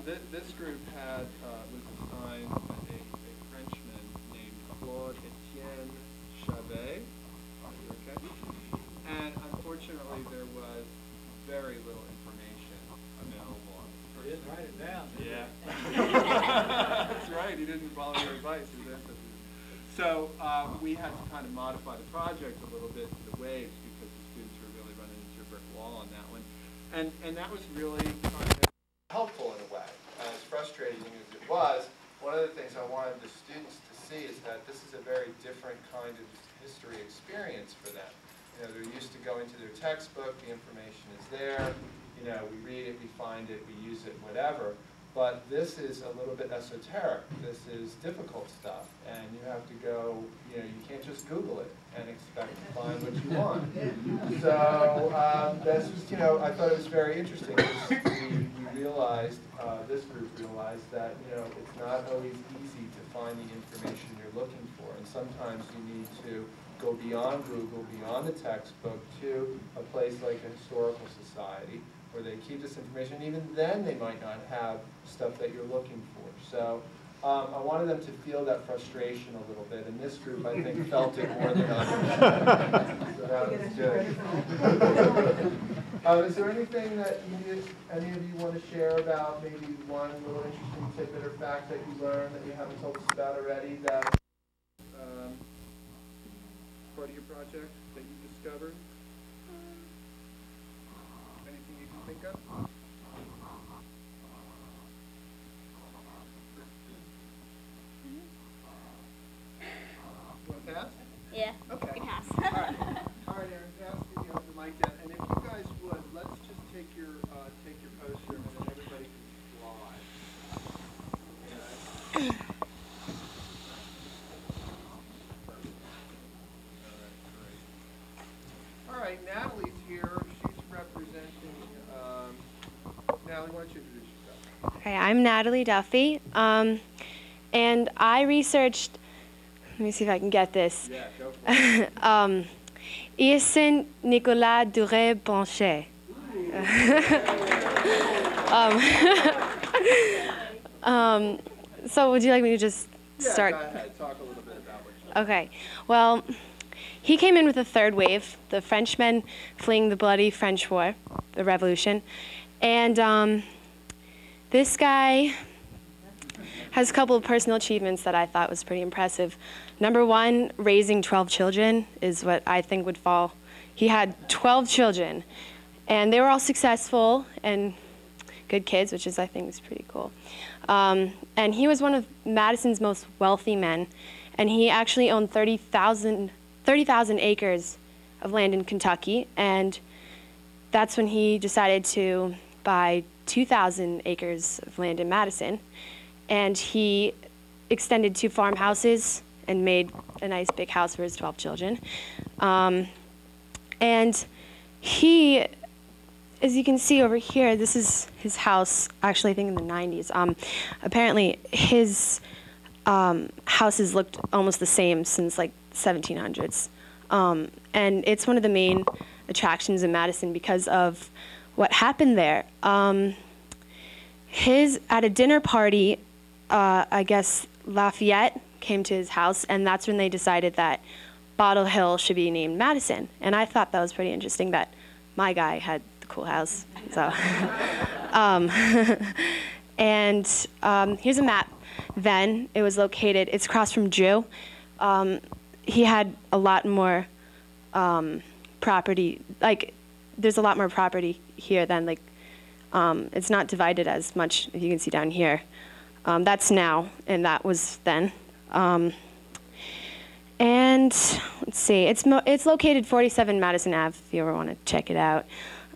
this group had was assigned a Frenchman named Claude Etienne Chavet. Okay? And unfortunately, there was very little information available on this person. He didn't write it down, did he? Yeah. That's right. He didn't follow your advice. So we had to kind of modify the project a little bit to the waves because the students were really running into a brick wall on that one. And that was really kind of helpful in a way. As frustrating as it was, one of the things I wanted the students to see is that this is a very different kind of history experience for them. You know, they're used to going to their textbook, the information is there, you know, we read it, we find it, we use it, whatever. But this is a little bit esoteric. This is difficult stuff, and you have to go, you know, you can't just Google it and expect to find what you want. So this was, you know, I thought it was very interesting. We realized, this group realized that, you know, it's not always easy to find the information you're looking for, and sometimes you need to go beyond Google, beyond the textbook, to a place like a historical society, where they keep this information. Even then, they might not have stuff that you're looking for. So I wanted them to feel that frustration a little bit, and this group, I think, felt it more than others. So that was good. Is there anything that any of you want to share about, maybe one little interesting tidbit or fact that you learned that you haven't told us about already, that part of your project that you discovered? Think of? Want to pass? Yeah. Okay. You can pass. All right. All right, Aaron, pass the mic down. And if you guys would, let's just take your poster and then everybody can slide. Okay. All right, Natalie's here. She's representing. Natalie, why don't you introduce yourself? Okay, I'm Natalie Duffy, and I researched. Let me see if I can get this. Yeah, go for it. Hyacinthe Nicolas Duré Blanchet. So would you like me to just start? Yeah, go ahead. Talk a little bit about what you Okay. Well, he came in with the third wave, the Frenchmen fleeing the bloody French War, the Revolution. And this guy has a couple of personal achievements that I thought was pretty impressive. Number one, raising 12 children is what I think would fall. He had 12 children, and they were all successful and good kids, which is, I think, is pretty cool. And he was one of Madison's most wealthy men, and he actually owned 30,000 acres of land in Kentucky, and that's when he decided to buy 2,000 acres of land in Madison, and he extended 2 farmhouses and made a nice big house for his 12 children. And he, as you can see over here, this is his house, actually I think in the 90s. Apparently his houses looked almost the same since like 1700s. And it's one of the main attractions in Madison because of what happened there. At a dinner party, I guess Lafayette came to his house, and that's when they decided that Bottle Hill should be named Madison. And I thought that was pretty interesting that my guy had the cool house. So, here's a map. Then it was located, it's across from Drew. He had a lot more property, like there's a lot more property here than like, it's not divided as much, if you can see down here. That's now, and that was then. And let's see, it's located 47 Madison Ave, if you ever want to check it out.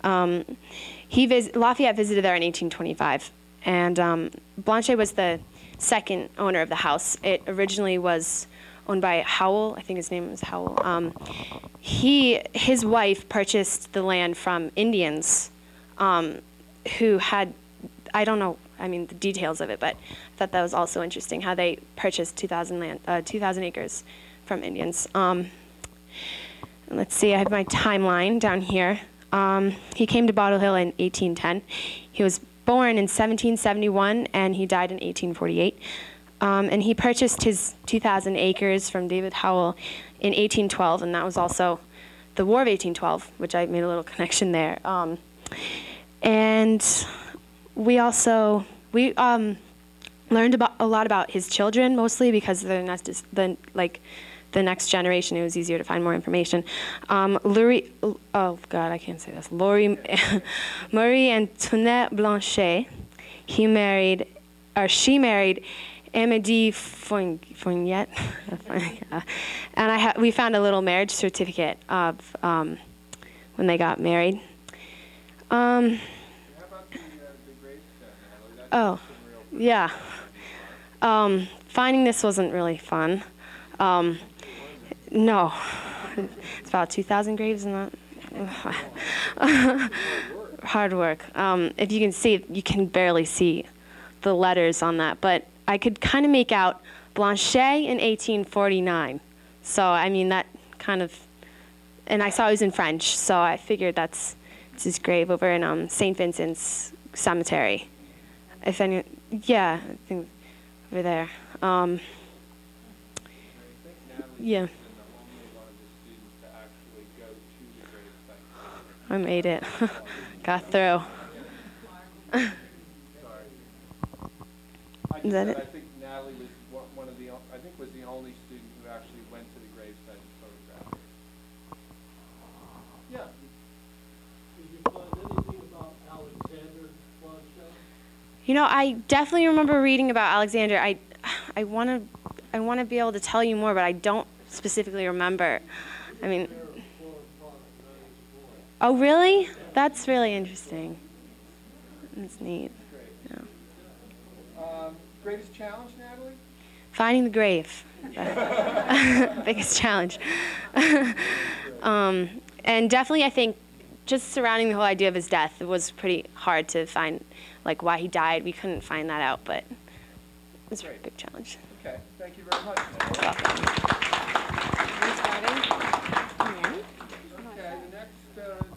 Lafayette visited there in 1825, and Blanchet was the second owner of the house. It originally was owned by Howell. I think his name was Howell. His wife purchased the land from Indians who had, I don't know, I mean the details of it, but I thought that was also interesting how they purchased 2,000 acres from Indians. Let's see, I have my timeline down here. He came to Bottle Hill in 1810. He was born in 1771, and he died in 1848. And he purchased his 2,000 acres from David Howell in 1812, and that was also the War of 1812, which I made a little connection there. And we learned a lot about his children, mostly because the next generation, it was easier to find more information. Marie Antoinette Blanchet, she married Amédée Fournier, and we found a little marriage certificate of when they got married. How about the gravestone, Natalie? Yeah. Finding this wasn't really fun. No. It's about 2,000 graves and that. Hard work. If you can see, you can barely see the letters on that, but I could kind of make out Blanchet in 1849. So, I mean, that kind of, and I saw it was in French, so I figured it's his grave over in St. Vincent's Cemetery. If any, yeah, I think over there. Yeah. I made it. Got through. Is that it? I think Natalie was one of the, I think was the only student who actually went to the gravesite and photographed it. Yeah. Did you find anything about Alexander Blanchet? You know, I definitely remember reading about Alexander. I want to be able to tell you more, but I don't specifically remember. I mean, oh really? That's really interesting. That's neat. Yeah. Greatest challenge, Natalie? Finding the grave. Biggest challenge. And definitely, I think, just surrounding the whole idea of his death, it was pretty hard to find, like, why he died. We couldn't find that out, but it was a big challenge. Okay, thank you very much. You're welcome. Okay, the next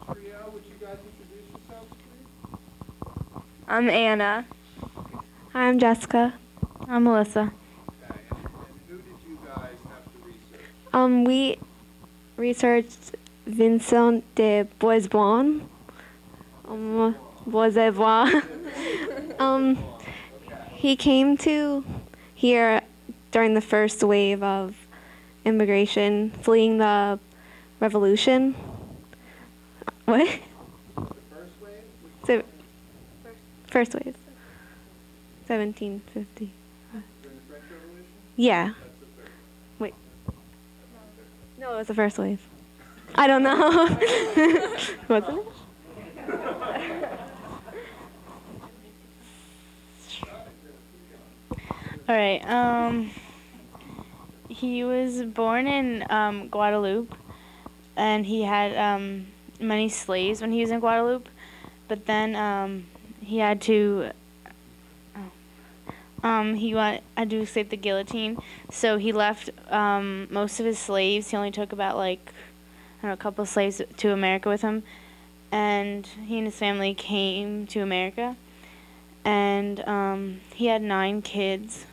trio, would you guys introduce yourselves, please? I'm Anna. I'm Jessica. I'm Melissa. Okay, and who did you guys have to research? We researched Vincent de Boisboin. He came to here during the first wave of immigration, fleeing the revolution. What? The first wave? First wave. 1750. During the French Revolution? Yeah. That's the third. Wait. No, it was the first wave. I don't know. Wasn't it? All right. He was born in Guadeloupe, and he had many slaves when he was in Guadeloupe. But then he had to had to escape the guillotine, so he left most of his slaves. He only took about a couple of slaves to America with him, and he and his family came to America, and he had 9 kids,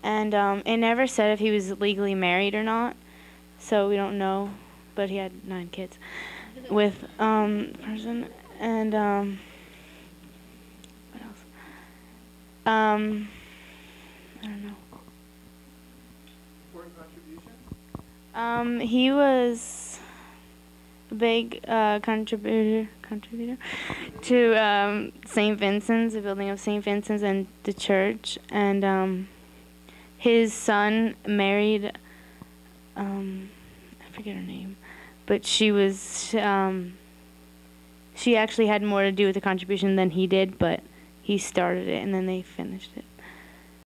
and it never said if he was legally married or not, so we don't know, but he had 9 kids with person, and what else? I don't know. Important contribution? He was a big contributor to St. Vincent's, the building of St. Vincent's and the church. And his son married, I forget her name, but she actually had more to do with the contribution than he did, but he started it and then they finished it.